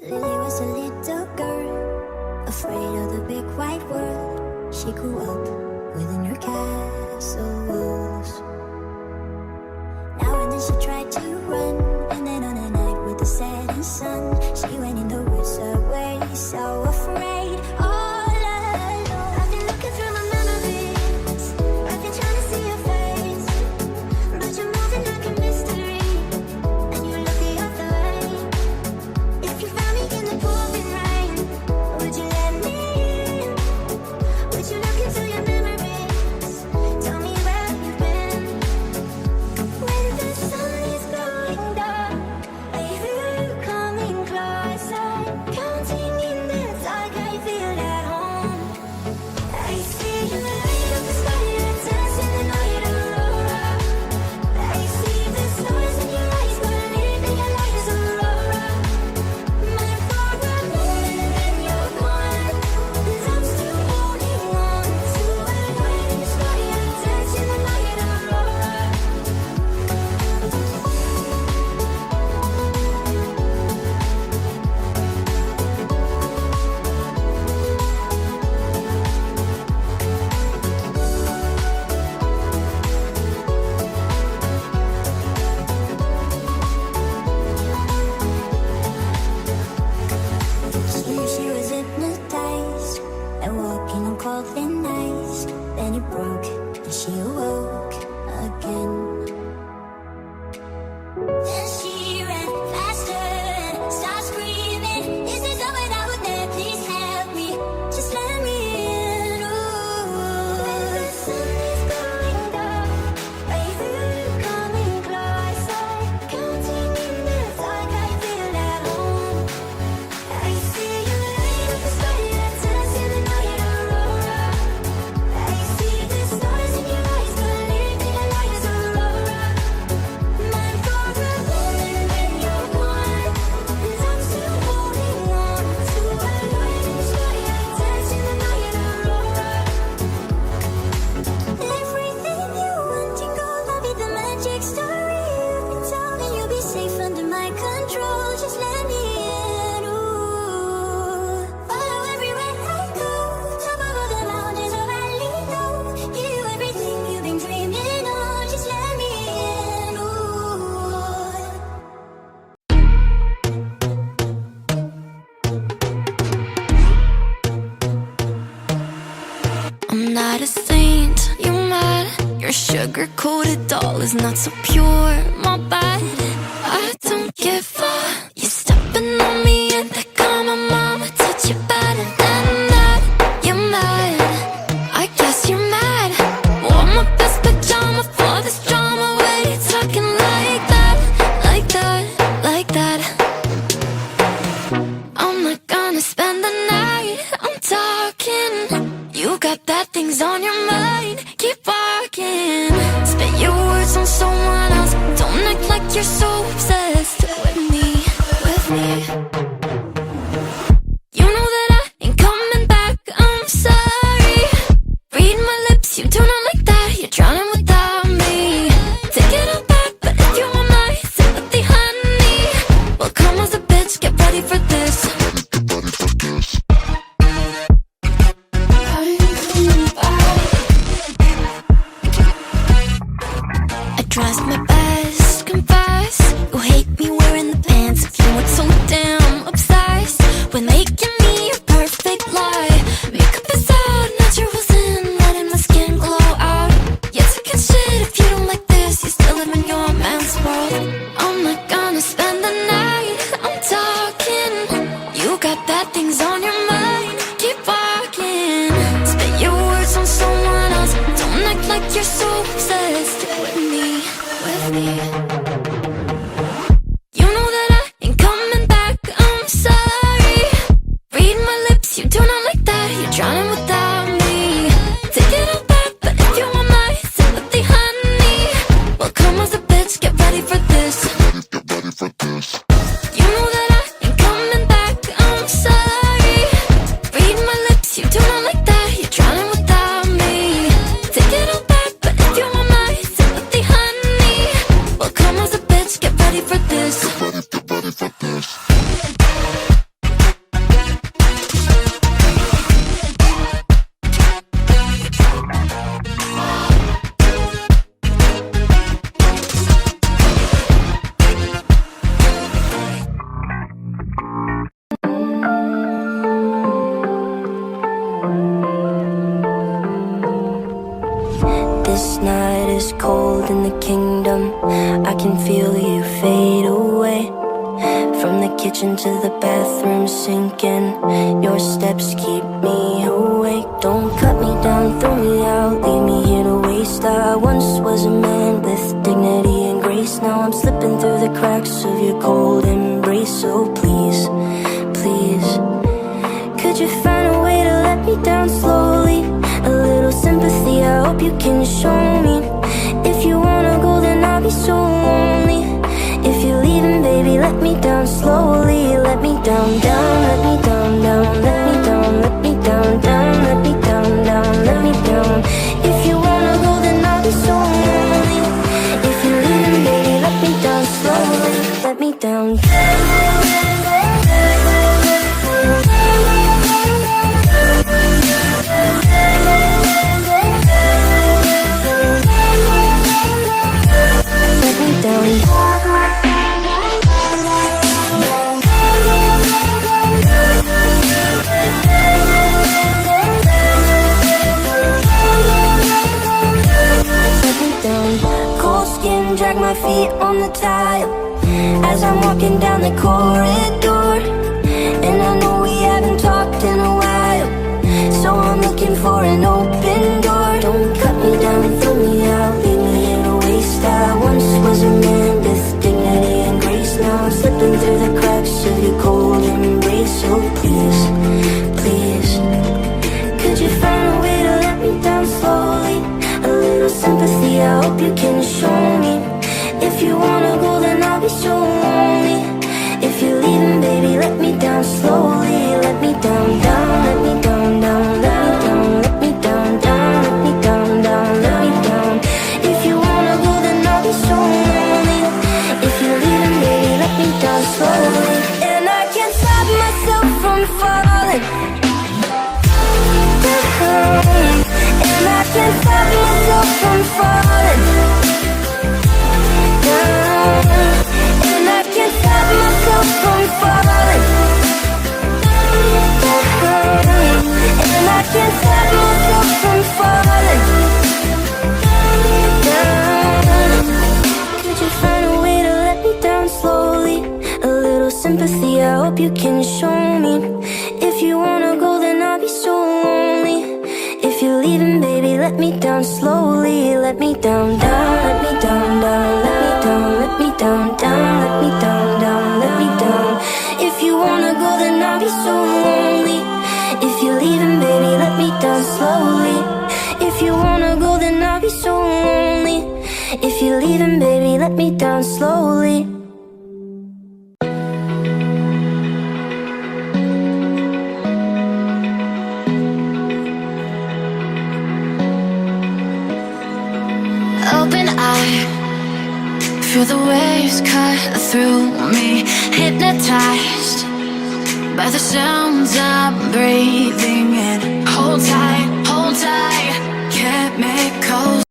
Lily was a little girl, afraid of the big white world. She grew up within her castle walls. Now and then she tried to run, and then on a night with the setting sun, she went in the woods away, so afraid, all alone. I've been looking through my memories, I've been trying to see your face, but you're moving like a mystery, and you look the other way. If you found me in the pouring rain, would you let me in? Would you look into your memories? Tell me where you've been. When the sun is going dark, I hear you coming closer, counting in the dark, I feel at home. I see you light up the sky, you're dancing the night aurora. I see the stars in your eyes, believe in your light as aurora. My forward moment when you're gone, and I'm still holding on to a light in the sky, you're dancing the night aurora. She was hypnotized and walking on cold thin ice. Then it broke and she awoke again. Then she ran faster and started screaming, "Is this someone I would let? Please help me, just let me in." Ooh. When the sun is going down, I hear you coming closer, counting in the dark, I feel at home. I see you light up the sky, you're dancing the night aurora. I see the stars in your eyes, believe in your light as aurora. My forward moment when you're gone, and I'm still holding on to a light in the sky, you're dancing the night aurora. Everything you want in gold, I'll be the magic story you've been telling. You'll be safe under my control, just let me in. Ooh, follow everywhere I go, top of all the mountains or valley low. Give you everything you've been dreaming of, just let me in. Ooh. I'm not a saint, you're mad. Your sugar-coated doll is not so pure, my bad. I don't give a. You stepping on me and that got my mama touch you better than that. You're mad, I guess you're mad. Wore my best pajama for this drama. Why you talking like that, like that, like that? I'm not gonna spend the night, I'm talking. You got bad things on your mind, keep walking. Spit your words on someone else, don't act like you're so obsessed with me, with me. You know that I ain't coming back, I'm sorry. Read my lips, you do not like that, you're drowning without me. Take it all back, but if you want my sympathy, honey, well come as a bitch, get ready for this. I tries my best, confess. You hate me wearing the kitchen to the bathroom sinking. Your steps keep me awake. Don't cut me down, throw me out, leave me here to waste. I once was a man with dignity and grace. Now I'm slipping through the cracks of your cold embrace. So please, please, could you find a way to let me down slowly? A little sympathy, I hope you can show me. If you wanna go, then I'll be so lonely. If you're leaving, baby, let me down slowly. Let me down, down, let me down, down, let me down, let me down, down, let me down, down, let me down. If you wanna go, then I'll be so lonely. If you're leaving, baby, let me down slowly. Let me down. Drag my feet on the tile as I'm walking down the corridor. And I know we haven't talked in a while, so I'm looking for an open door. Don't cut me down, throw me out, leave me here to waste. I once was a man with dignity and grace. Now I'm slipping through the cracks of your cold embrace. So please, please, could you find a way to let me down slowly? A little sympathy, I hope you can show me. If you wanna go, then I'll be so lonely. If you're leaving, baby, let me down slowly. Let me down, down, let me down, down, let me down, let me down, down, let me down, down, let me down. If you wanna go, then I'll be so lonely. If you're leaving, baby, let me down slowly. And I can't stop myself from falling down. And I can't stop myself from falling down. And I can't stop myself from falling down. And I can't stop myself from falling down. Could you find a way to let me down slowly? A little sympathy, I hope you can show me. If you wanna go, then I'll be so lonely. If you're leaving, baby, let me down slowly. Let me down, down, let me down, down, let me down, let me down, down, let me down, down, let me down. If you wanna go, then I'll be so lonely. If you're leaving, baby, let me down slowly. If you wanna go, then I'll be so lonely. If you're leaving, baby, let me down slowly. Open eye, feel the waves cut through me. Hypnotized by the sounds I'm breathing in. Hold tight, chemicals.